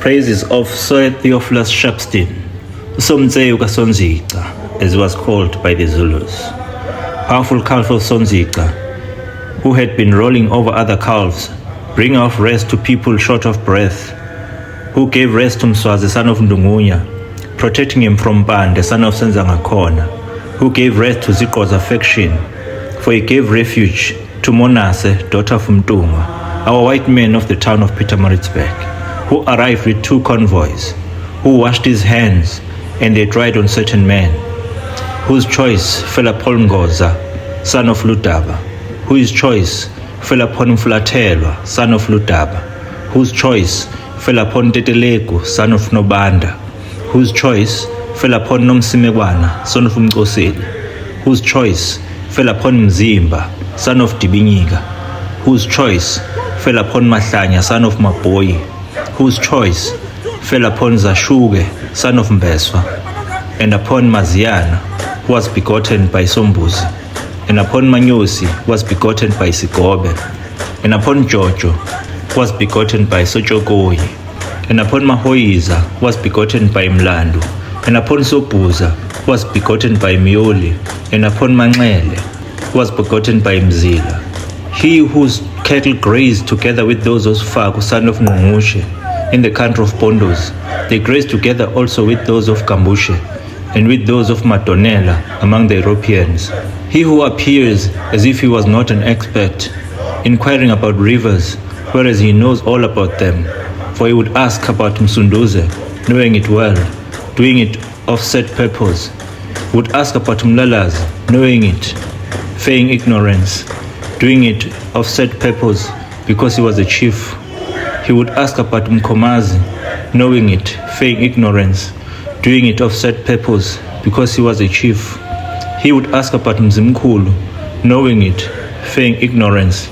Praises of Sir Theophilus Shapstein, Somzeyu kaSonzica, as he was called by the Zulus. Powerful calf of Sonzica, who had been rolling over other calves, bringing off rest to people short of breath, who gave rest to Mswazi, son of Ndungunya, protecting him from Bande, son of Senzangakhona, who gave rest to Zico's affection, for he gave refuge to Monase, daughter of Mtuma, our white men of the town of Pietermaritzburg, who arrived with 2 convoys, who washed his hands, and they tried on certain men, whose choice fell upon Ngoza, son of Ludaba, whose choice fell upon Mfulatelwa, son of Ludaba, whose choice fell upon Tetelegu, son of Nobanda, whose choice fell upon Nomsimekwana, son of Mkoseli, whose choice fell upon Mzimba, son of Dibinyiga, whose choice fell upon Mahlanya, son of Maboyi, whose choice fell upon Zashuge, son of Mbeswa, and upon Maziana, who was begotten by Sombuzi, and upon Manyosi, who was begotten by Sigobe, and upon Jojo, who was begotten by Sochogoyi, and upon Mahoiza, who was begotten by Mlandu, and upon Sobuza, who was begotten by Mioli, and upon Manxele, who was begotten by Mzila. He whose cattle grazed together with those of Faku, son of Ngungushe, in the country of Pondos, they grazed together also with those of Kambushe, and with those of Madonela among the Europeans. He who appears as if he was not an expert, inquiring about rivers, whereas he knows all about them, for he would ask about Msunduze, knowing it well, doing it of set purpose, would ask about Mlalazi, knowing it, feigning ignorance, doing it of set purpose, because he was a chief. He would ask about Mkomazi, knowing it, feigning ignorance, doing it of set purpose, because he was a chief. He would ask about Mzimkulu, knowing it, feigning ignorance,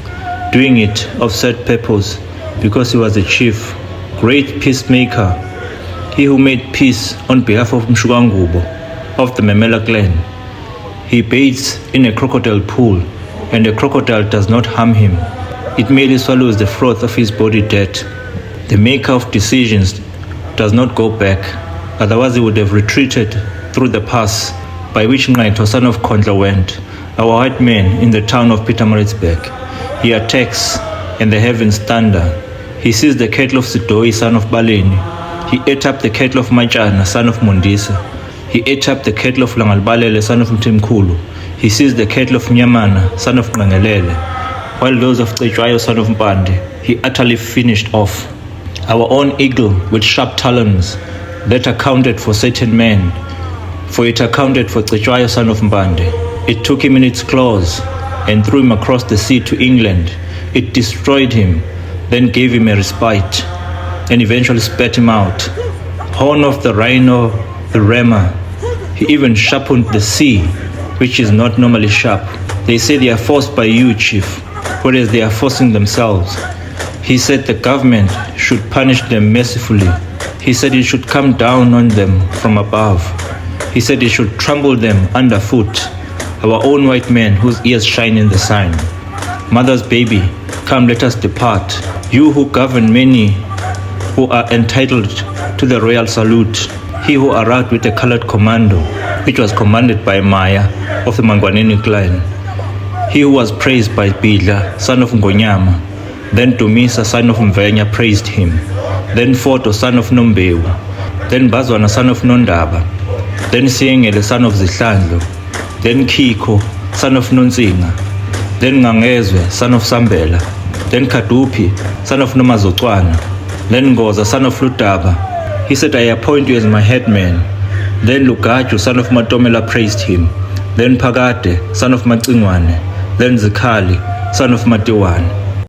doing it of set purpose, because he was a chief. Great peacemaker, he who made peace on behalf of Mshukangubo, of the Memela clan. He bathes in a crocodile pool, and the crocodile does not harm him. It merely swallows the froth of his body dead. The maker of decisions does not go back, otherwise he would have retreated through the pass by which Nqaitho, son of Khondla, went, our white man in the town of Pietermaritzburg. He attacks, and the heavens thunder. He seized the cattle of Sidoi, son of Baleni. He ate up the cattle of Machana, son of Mondisa. He ate up the cattle of Langalbalele, son of Mtimkulu. He seized the cattle of Nyamana, son of Ngangelele, while those of Cetshwayo, son of Mpande, he utterly finished off. Our own eagle with sharp talons that accounted for certain men, for it accounted for Cetshwayo, son of Mpande. It took him in its claws and threw him across the sea to England. It destroyed him, then gave him a respite, and eventually spat him out. Horn of the rhino, the rammer, he even sharpened the sea, which is not normally sharp. They say they are forced by you, chief, whereas they are forcing themselves. He said the government should punish them mercifully. He said it should come down on them from above. He said it should trample them underfoot. Our own white men whose ears shine in the sun. Mother's baby, come let us depart. You who govern many, who are entitled to the royal salute. He who arrived with a colored commando, which was commanded by Maya of the Mangwaneni clan. He who was praised by Bidla, son of Ngonyama. Then Dumisa, son of Mvenya, praised him. Then Foto, son of Nombewu. Then Bazwana, son of Nondaba. Then Siengele, son of Zihlandlo. Then Kiko, son of Nonzinga. Then Ngangezwe, son of Sambela. Then Kadupi, son of Nomazotwana. Then Ngoza, son of Ludaba. He said, I appoint you as my headman. Then Lugaju, son of Matomela, praised him. Then Pagate, son of Macingwane. Then Zikali, son of Matiwane.